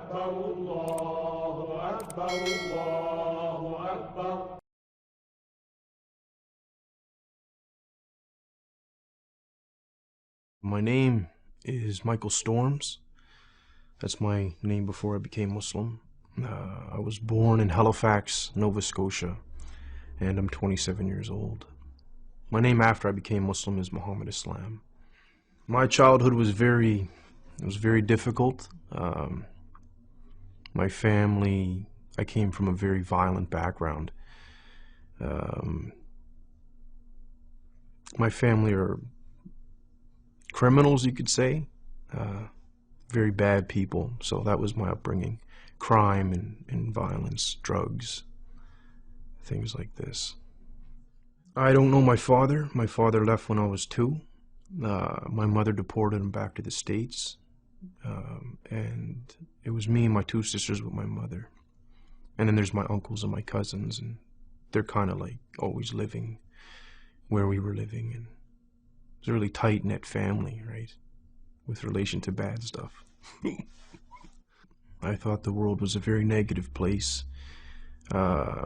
أكبر الله أكبر الله أكبر. My name is Michael Storms. That's my name before I became Muslim. I was born in Halifax, Nova Scotia, and I'm 27 years old. My name after I became Muslim is Muhammad Islam. My childhood was very difficult. My family, I came from a very violent background. My family are criminals, you could say. Very bad people, so that was my upbringing. Crime and violence, drugs, things like this. I don't know my father. My father left when I was 2. My mother deported him back to the States, and it was me and my 2 sisters with my mother. And then there's my uncles and my cousins, and they're kind of like always living where we were living, and it's a really tight-knit family, right, with relation to bad stuff. I thought the world was a very negative place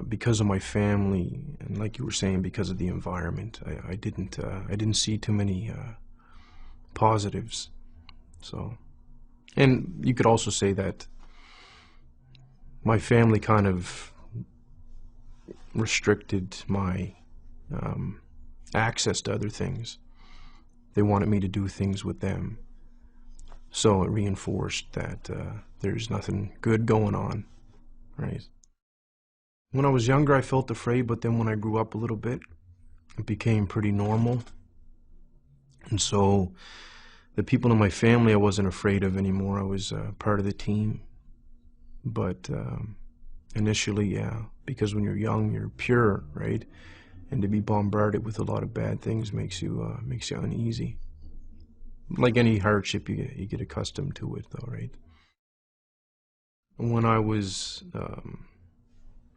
because of my family, and like you were saying, because of the environment. I didn't see too many positives. So, and you could also say that my family kind of restricted my access to other things. They wanted me to do things with them, so it reinforced that there's nothing good going on, right? When I was younger, I felt afraid, but then when I grew up a little bit, it became pretty normal. And so the people in my family I wasn't afraid of anymore. I was part of the team. But initially, yeah, because when you're young, you're pure, right? And to be bombarded with a lot of bad things makes you uneasy. Like any hardship, you get accustomed to it, though, right? When I was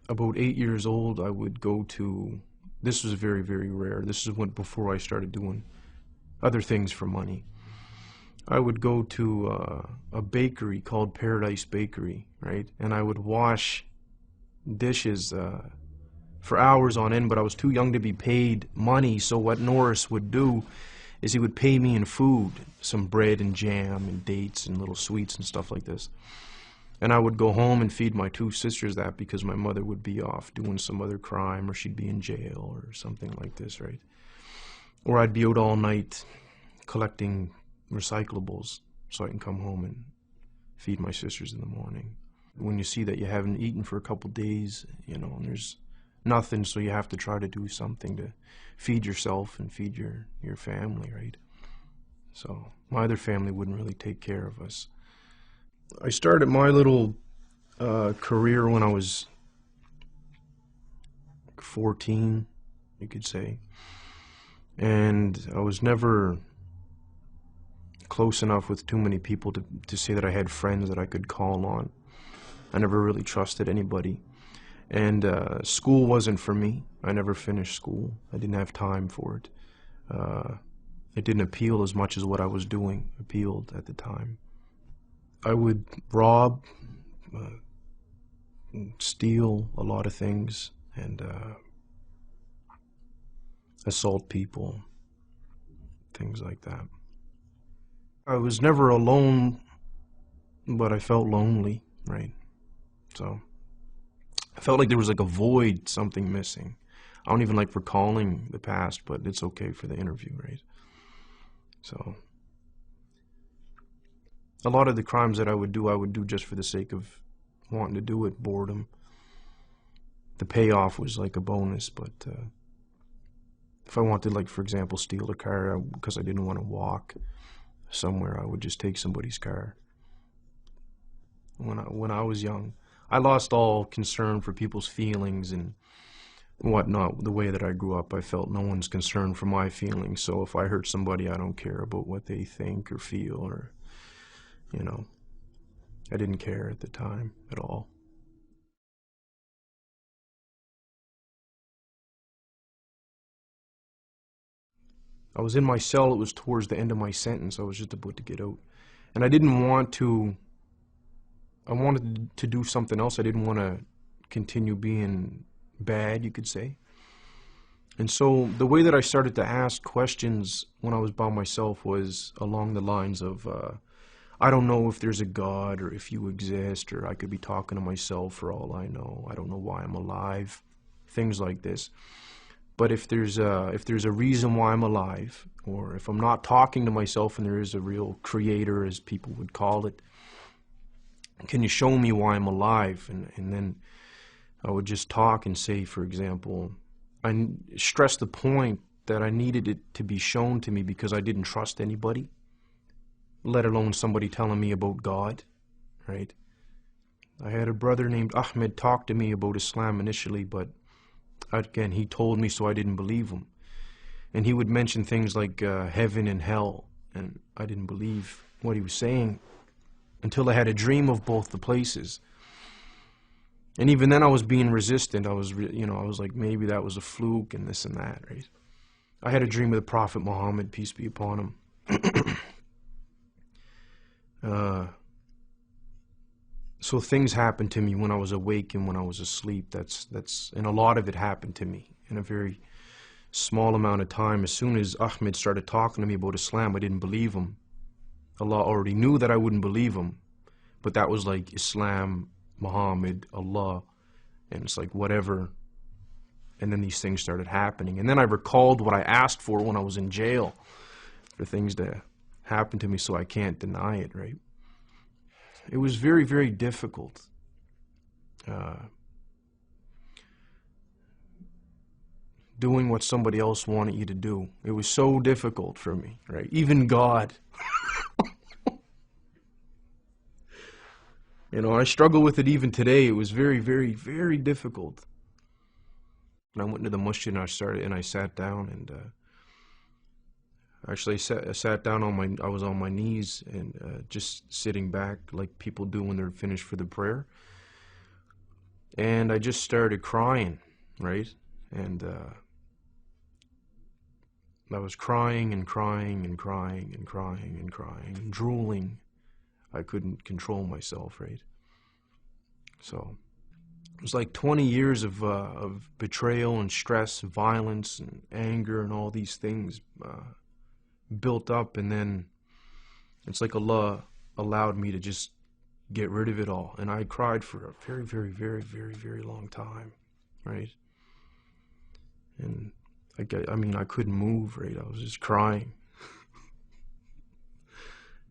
about 8 years old, I would go to, this was very, very rare. This is before I started doing other things for money. I would go to a bakery called Paradise Bakery, right? And I would wash dishes for hours on end, but I was too young to be paid money, so what Norris would do is he would pay me in food, some bread and jam and dates and little sweets and stuff like this. And I would go home and feed my 2 sisters that because my mother would be off doing some other crime, or she'd be in jail or something like this, right? Or I'd be out all night collecting recyclables so I can come home and feed my sisters in the morning. When you see that you haven't eaten for a couple days, you know, and there's nothing, so you have to try to do something to feed yourself and feed your family, right? So my other family wouldn't really take care of us. I started my little career when I was 14, you could say, and I was never close enough with too many people to say that I had friends that I could call on. I never really trusted anybody. And school wasn't for me. I never finished school. I didn't have time for it. It didn't appeal as much as what I was doing appealed at the time. I would rob, steal a lot of things, and assault people, things like that. I was never alone, but I felt lonely, right? So I felt like there was like a void, something missing. I don't even like recalling the past, but it's okay for the interview, right? So a lot of the crimes that I would do just for the sake of wanting to do it, boredom. The payoff was like a bonus, but if I wanted, like, for example, steal a car because I didn't want to walk somewhere, I would just take somebody's car. When I was young, I lost all concern for people's feelings and whatnot. The way that I grew up, I felt no one's concerned for my feelings, so if I hurt somebody, I don't care about what they think or feel, or, you know, I didn't care at the time at all. I was in my cell. It was towards the end of my sentence. I was just about to get out. And I didn't want to I wanted to do something else. I didn't want to continue being bad, you could say. And so the way that I started to ask questions when I was by myself was along the lines of, I don't know if there's a God or if you exist, or I could be talking to myself for all I know. I don't know why I'm alive. Things like this. But if there's a reason why I'm alive, or if I'm not talking to myself and there is a real creator, as people would call it, can you show me why I'm alive? And then I would just talk and say, for example, I stressed the point that I needed it to be shown to me because I didn't trust anybody, let alone somebody telling me about God, right? I had a brother named Ahmed talk to me about Islam initially, but again, he told me, so I didn't believe him. And he would mention things like heaven and hell, and I didn't believe what he was saying until I had a dream of both the places. And even then I was being resistant. I was like, maybe that was a fluke and this and that, right? I had a dream of the Prophet Muhammad, peace be upon him. So things happened to me when I was awake and when I was asleep. And a lot of it happened to me in a very small amount of time. As soon as Ahmed started talking to me about Islam, I didn't believe him. Allah already knew that I wouldn't believe him, but that was like Islam, Muhammad, Allah, and it's like whatever. And then these things started happening. And then I recalled what I asked for when I was in jail, for things to happen to me, so I can't deny it, right? It was very, very difficult. Doing what somebody else wanted you to do. It was so difficult for me, right? Even God. You know, I struggle with it even today. It was very, very, very difficult. And I went into the masjid and I sat down and actually I sat down I was on my knees and just sitting back like people do when they're finished for the prayer. And I just started crying, right? And I was crying and crying and crying and crying and crying and drooling. I couldn't control myself, right? So it was like 20 years of betrayal and stress, violence and anger and all these things built up, and then it's like Allah allowed me to just get rid of it all. And I cried for a very, very, very, very, very long time, right? And I mean, I couldn't move, right? I was just crying.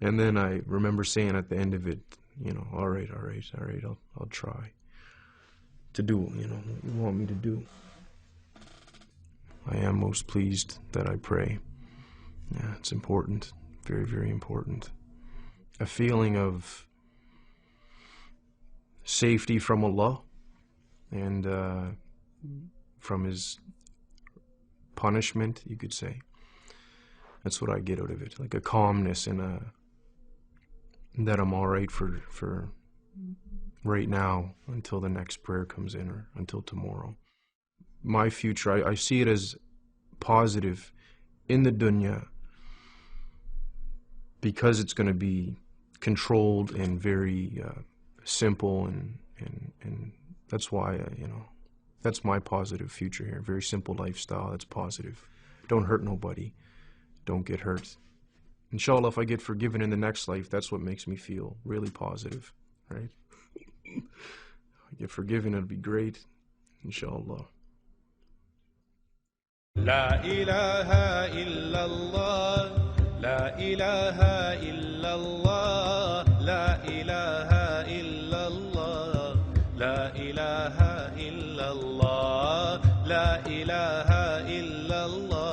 And then I remember saying at the end of it, you know, all right, I'll try to do, you know, what you want me to do. I am most pleased that I pray. Yeah, it's important, very, very important. A feeling of safety from Allah and from His punishment, you could say. That's what I get out of it, like a calmness and that I'm all right for right now until the next prayer comes in or until tomorrow. My future, I see it as positive in the dunya because it's going to be controlled and very simple, and that's why, you know, that's my positive future here. Very simple lifestyle, that's positive. Don't hurt nobody. Don't get hurt. Inshallah, if I get forgiven in the next life, that's what makes me feel really positive, right? If I get forgiven, it'll be great, inshallah. لا إله إلا الله لا إله إلا الله لا إله إلا الله لا إله إلا الله لا إله إلا الله